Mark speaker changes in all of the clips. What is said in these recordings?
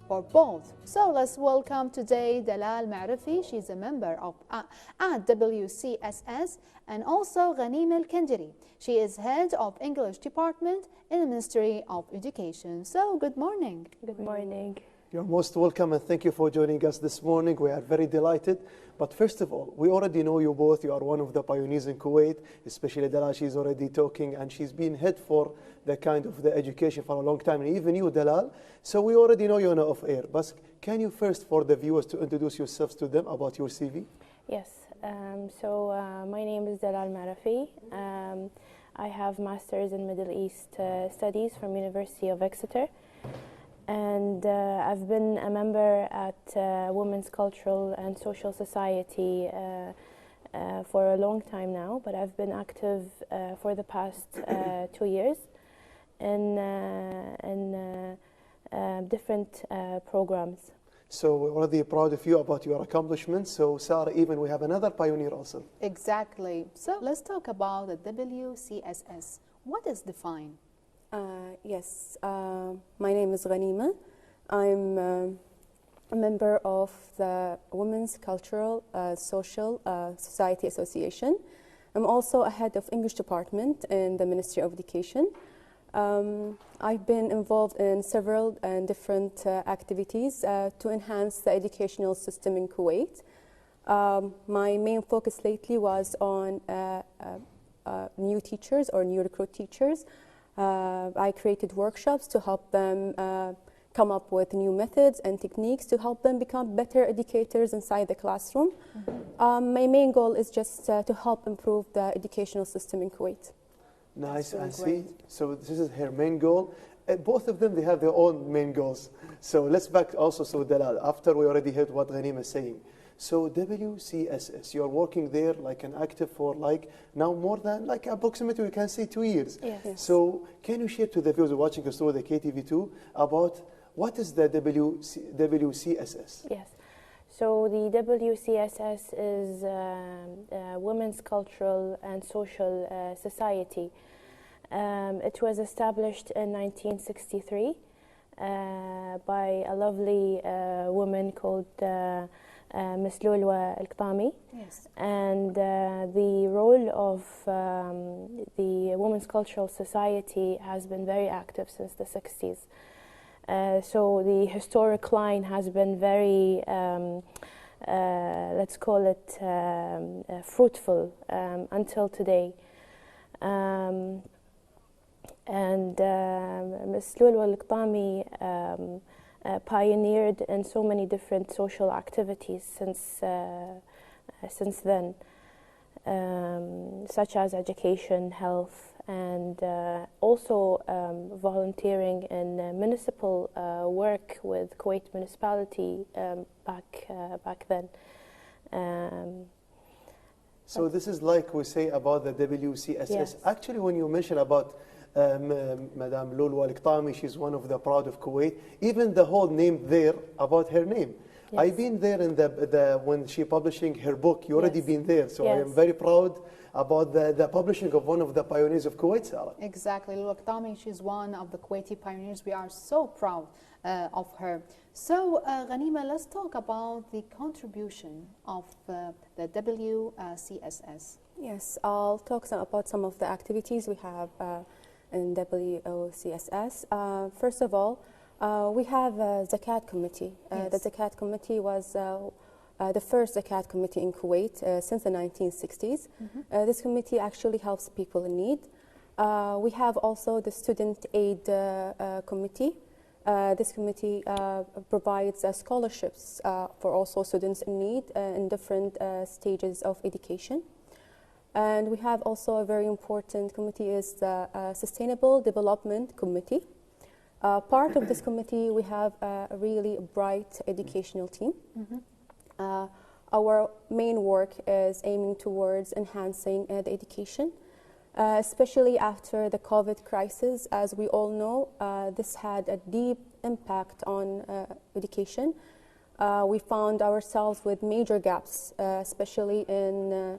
Speaker 1: or both? So let's welcome today Dalal معرفي. She's a member of Wcss, and also أ.غنيمة الكندري. She is head of English department in the Ministry of Education. So good morning.
Speaker 2: Good morning.
Speaker 3: You're most welcome, and thank you for joining us this morning. We are very delighted. But first of all, we already know you both. You are one of the pioneers in Kuwait, especially Dalal. She's already talking, and she's been head for the kind of the education for a long time, and even you, Dalal. So we already know you're off air. But can you first, for the viewers, to introduce yourselves to them about your CV?
Speaker 2: Yes. My name is Dalal معرفي. I have Masters in Middle East Studies from University of Exeter. And I've been a member at Women's Cultural and Social Society for a long time now, but I've been active for the past 2 years in different programs.
Speaker 3: So we're already proud of you about your accomplishments. So Sarah, even we have another pioneer also.
Speaker 1: Exactly. So let's talk about the Wcss. What is defined?
Speaker 4: Yes, my name is Wأ.غنيمة. I'm a member of the Women's Cultural Social Society Association. I'm also a head of English department in the Ministry of Education. I've been involved in several and different activities to enhance the educational system in Kuwait. My main focus lately was on new teachers or new recruit teachers. I created workshops to help them come up with new methods and techniques to help them become better educators inside the classroom. My main goal is just to help improve the educational system in Kuwait.
Speaker 3: Nice, I see. So this is her main goal. Both of them, they have their own main goals. So let's back also, so Dalal, after we already heard what Ghaneema is saying. So Wcss, you're working there like an active for like now more than like approximately we can say 2 years.
Speaker 2: Yes. Yes.
Speaker 3: So can you share to the viewers watching us through the KTV2 about what is the Wcss?
Speaker 2: Yes. So the Wcss is Women's Cultural and Social Society. It was established in 1963 by a lovely woman called Miss القطامي.
Speaker 1: Yes.
Speaker 2: And the role of the Women's Cultural Society has been very active since the 60s. So the historic line has been very, let's call it, fruitful until today. And Ms. القطامي pioneered in so many different social activities since then, such as education, health, and also volunteering in municipal work with Kuwait municipality back then.
Speaker 3: So this is like we say about the Wcss.
Speaker 2: Yes.
Speaker 3: Actually, when you mention about Madame القطامي, she's one of the proud of Kuwait. Even the whole name there about her name.
Speaker 2: Yes.
Speaker 3: I've been there in when she publishing her book. You already
Speaker 2: Yes.
Speaker 3: been there, so I
Speaker 2: Yes.
Speaker 3: am very proud about the publishing of one of the pioneers of Kuwait, Sarah.
Speaker 1: Exactly. القطامي, she's one of the Kuwaiti pioneers. We are so proud of her. So, Ghaneema, let's talk about the contribution of the Wcss.
Speaker 4: Yes, I'll talk about some of the activities we have in Wcss. First of all, we have a Zakat Committee.
Speaker 1: Yes.
Speaker 4: The Zakat Committee was the first Zakat Committee in Kuwait since the 1960s. This committee actually helps people in need. We have also the Student Aid Committee. This committee provides scholarships for also students in need in different stages of education. And we have also a very important committee is the Sustainable Development Committee. Part of this committee, we have a really bright educational team. Our main work is aiming towards enhancing the education, especially after the COVID crisis. As we all know, this had a deep impact on education. We found ourselves with major gaps, especially in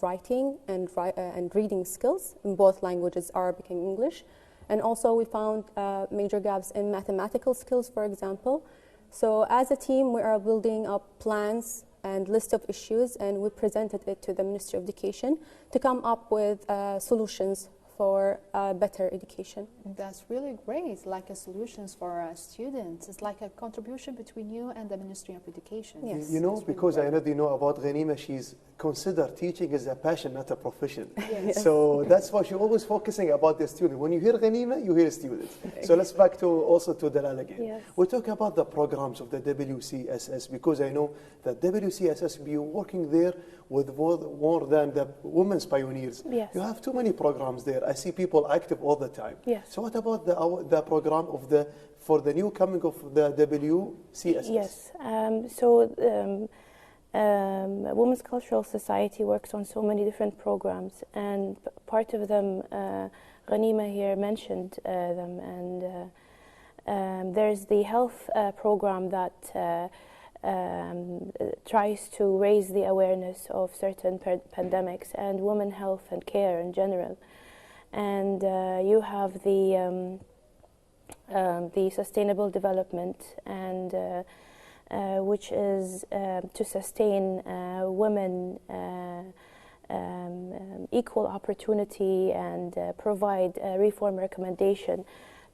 Speaker 4: writing and reading skills in both languages, Arabic and English. And also we found major gaps in mathematical skills, for example. So as a team, we are building up plans and list of issues, and we presented it to the Ministry of Education to come up with solutions for better education.
Speaker 1: That's really great, like a solutions for students. It's like a contribution between you and the Ministry of Education.
Speaker 4: Yes.
Speaker 3: You know,
Speaker 1: That's
Speaker 3: because
Speaker 1: really
Speaker 3: I already know about Ghanima, she's considered teaching as a passion, not a profession.
Speaker 1: Yes.
Speaker 3: So that's why she's always focusing about the student. When you hear Ghanima, you hear students. So let's back to also to Dalal again.
Speaker 2: Yes.
Speaker 3: We talk about the programs of the Wcss, because I know that Wcss be working there with more than the women's pioneers.
Speaker 2: Yes.
Speaker 3: You have too many programs there. I see people active all the time.
Speaker 2: Yes.
Speaker 3: So what about the program of for the new coming of the Wcss?
Speaker 2: Yes. Women's Cultural Society works on so many different programs, and part of them, Ghanima here mentioned them, and there's the health program that tries to raise the awareness of certain pandemics and women health and care in general. And you have the sustainable development, and which is to sustain women equal opportunity and provide a reform recommendation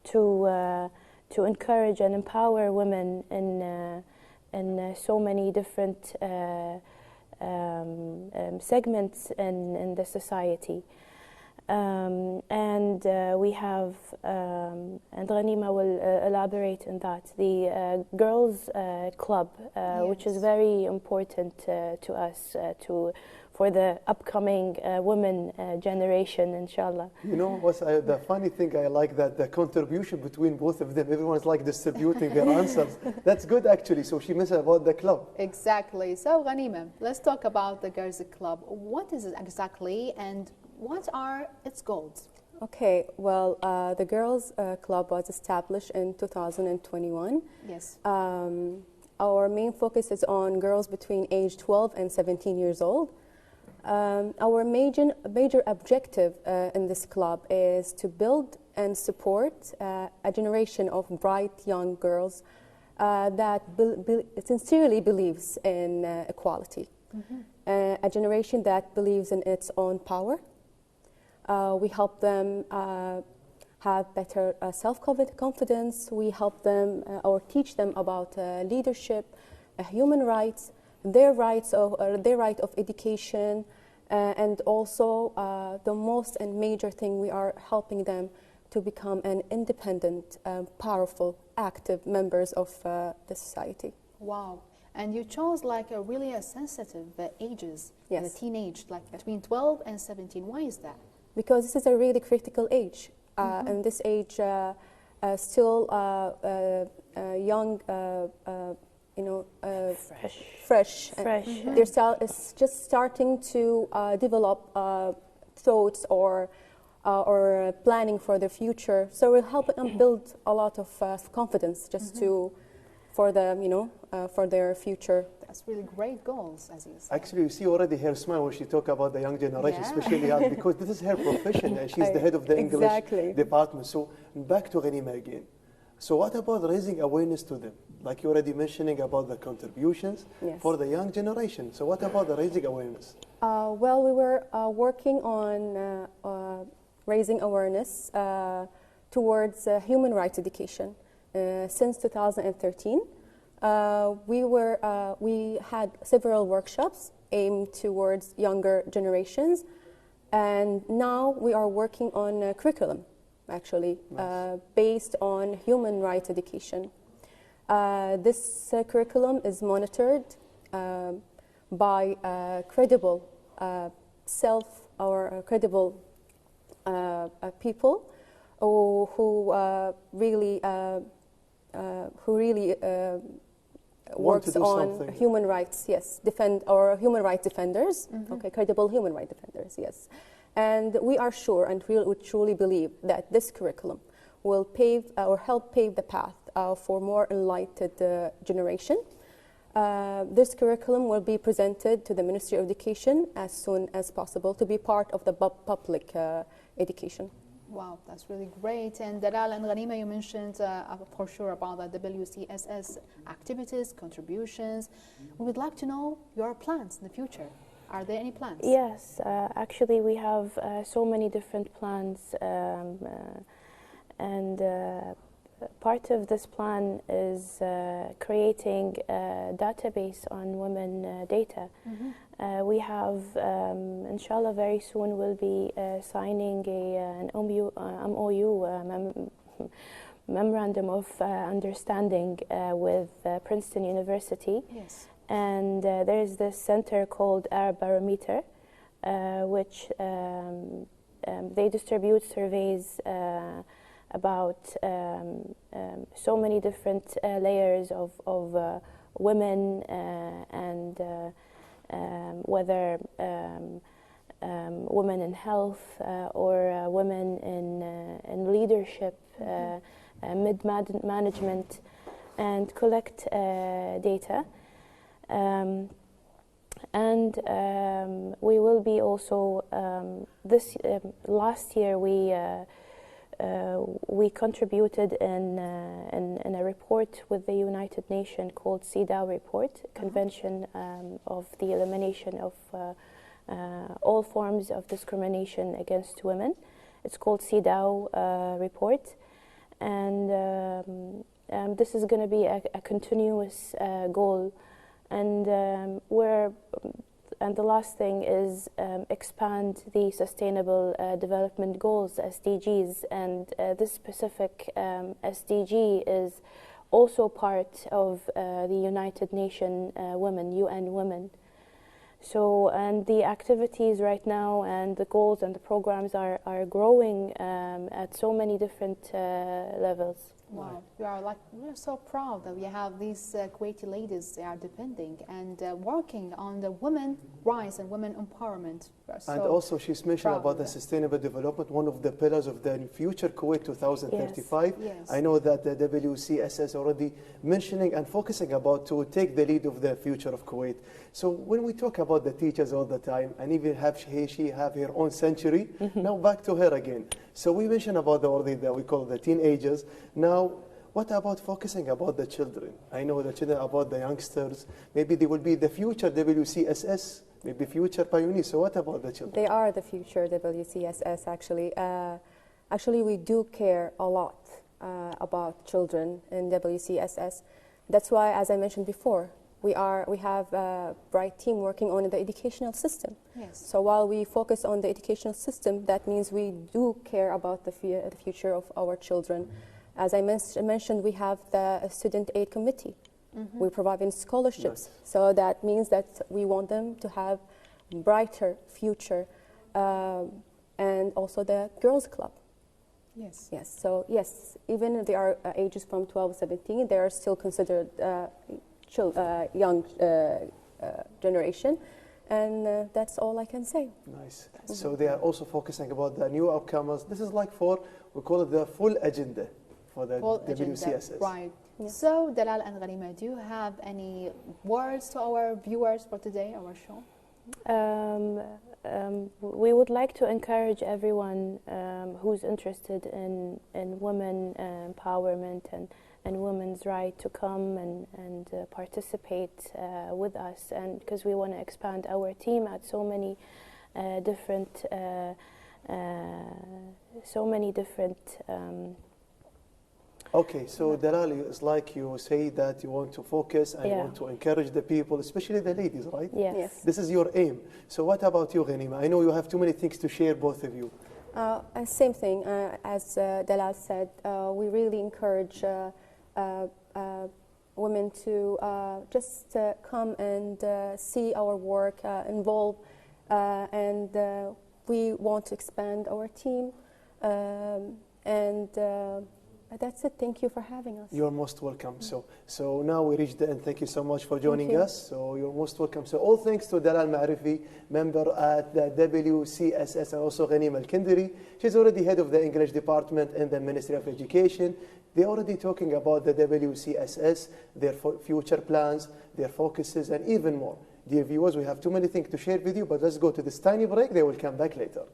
Speaker 2: to encourage and empower women in so many different segments in the society. And we have, and Ghanima will elaborate on that, the Girls Club, which is very important to us, for the upcoming women generation, inshallah.
Speaker 3: You know what's the funny thing? I like that the contribution between both of them, everyone's like distributing their answers. That's good, actually. So she mentioned about the club.
Speaker 1: Exactly. So Ghanima, let's talk about the Girls Club. What is it exactly, and what are its goals?
Speaker 4: Okay, well, the Girls Club was established in 2021.
Speaker 1: Yes.
Speaker 4: Our main focus is on girls between age 12 and 17 years old. Our major objective in this club is to build and support a generation of bright young girls that sincerely believes in equality. A generation that believes in its own power. We help them have better self-confidence. We help them or teach them about leadership, human rights, their right of education, and also the most and major thing, we are helping them to become an independent, powerful, active members of the society.
Speaker 1: Wow. And you chose like a really sensitive ages,
Speaker 4: Yes.
Speaker 1: the teenage, like between 12 and 17. Why is that?
Speaker 4: Because this is a really critical age. And this age, still young, fresh. It's just starting to develop thoughts or planning for the future. So we're helping them build a lot of confidence just for their future.
Speaker 1: That's really great goals, Aziz.
Speaker 3: Actually, you see already her smile when she talk about the young generation,
Speaker 1: Yeah.
Speaker 3: especially young, because this is her profession and she's the head of the English department. So back to Ghanima again. So what about raising awareness to them? Like you already mentioning about the contributions for the young generation. So what about the raising awareness?
Speaker 4: Well, we were working on raising awareness towards human rights education since 2013. We had several workshops aimed towards younger generations, and now we are working on a curriculum, actually, based on human rights education. This curriculum is monitored by credible credible people who really works on human rights, human rights defenders, credible human rights defenders, yes. And we are sure and we truly believe that this curriculum will pave or help pave the path for more enlightened generation. This curriculum will be presented to the Ministry of Education as soon as possible to be part of the public education.
Speaker 1: Wow, that's really great. And Dalal and Ghanima, you mentioned for sure about the WCSS activities, contributions. We would like to know your plans in the future. Are there any plans?
Speaker 2: Yes, actually we have so many different plans, and part of this plan is creating a database on women data. We have, inshallah, very soon we'll be signing an MOU, Memorandum of Understanding with Princeton University.
Speaker 1: Yes.
Speaker 2: And there is this center called Arab Barometer, which they distribute surveys about so many different layers of women and whether women in health or women in leadership, mid-management, and collect data. And we will be also last year we contributed in a report with the United Nations called CEDAW report, Convention of the Elimination of all forms of discrimination against women. It's called CEDAW report, and this is going to be a continuous goal. And and the last thing is expand the Sustainable Development Goals, SDGs, and this specific SDG is also part of the United Nations Women, UN Women. So, and the activities right now and the goals and the programs are growing at so many different levels.
Speaker 1: Wow, we're so proud that we have these Kuwaiti ladies. They are depending and working on the women rights and women empowerment.
Speaker 3: And also she's mentioned about the sustainable development, one of the pillars of the future Kuwait 2035.
Speaker 1: Yes. Yes.
Speaker 3: I know that the WCSS already mentioning and focusing about to take the lead of the future of Kuwait. So when we talk about the teachers all the time, and even she have her own century, now back to her again. So we mentioned about already that we call the teenagers. Now, what about focusing about the children? I know the children, about the youngsters. Maybe they will be the future WCSS, maybe future pioneers. So what about the children?
Speaker 4: They are the future WCSS, actually. Actually, we do care a lot about children in WCSS. That's why, as I mentioned before, we have a bright team working on the educational system.
Speaker 1: Yes.
Speaker 4: So while we focus on the educational system, that means we do care about the future of our children. As I mentioned, we have the student aid committee. We provide scholarships.
Speaker 3: Nice.
Speaker 4: So that means that we want them to have brighter future, and also the girls club.
Speaker 1: Yes.
Speaker 4: Yes. So yes, even if they are ages from 12 to 17, they are still considered young generation, and that's all I can say.
Speaker 3: Nice. So they are also focusing about the new upcomers. This is like we call it the full agenda for the WCSS.
Speaker 1: Right.
Speaker 4: Yeah.
Speaker 1: So Dalal and Ghanima, do you have any words to our viewers for today, our show?
Speaker 2: We would like to encourage everyone who's interested in women empowerment and women's right to come and participate with us, and because we want to expand our team at so many different
Speaker 3: Okay, so Dalal, it's like you say that you want to focus and you want to encourage the people, especially the ladies, right?
Speaker 2: Yes.
Speaker 3: This is your aim. So what about you, Ghanima? I know you have too many things to share, both of you.
Speaker 4: Same thing, as Dalal said, we really encourage women to just come and see our work, involve, and we want to expand our team, and that's it. Thank you for having us.
Speaker 3: You're most welcome. So now we reached the end. Thank you so much for joining us. So you're most welcome. So all thanks to Dalal معرفي, member at the WCSS, and also Ghanima الكندري. She's already head of the English department in the Ministry of Education. They're already talking about the WCSS, their future plans, their focuses, and even more. Dear viewers, we have too many things to share with you, but let's go to this tiny break. They will come back later.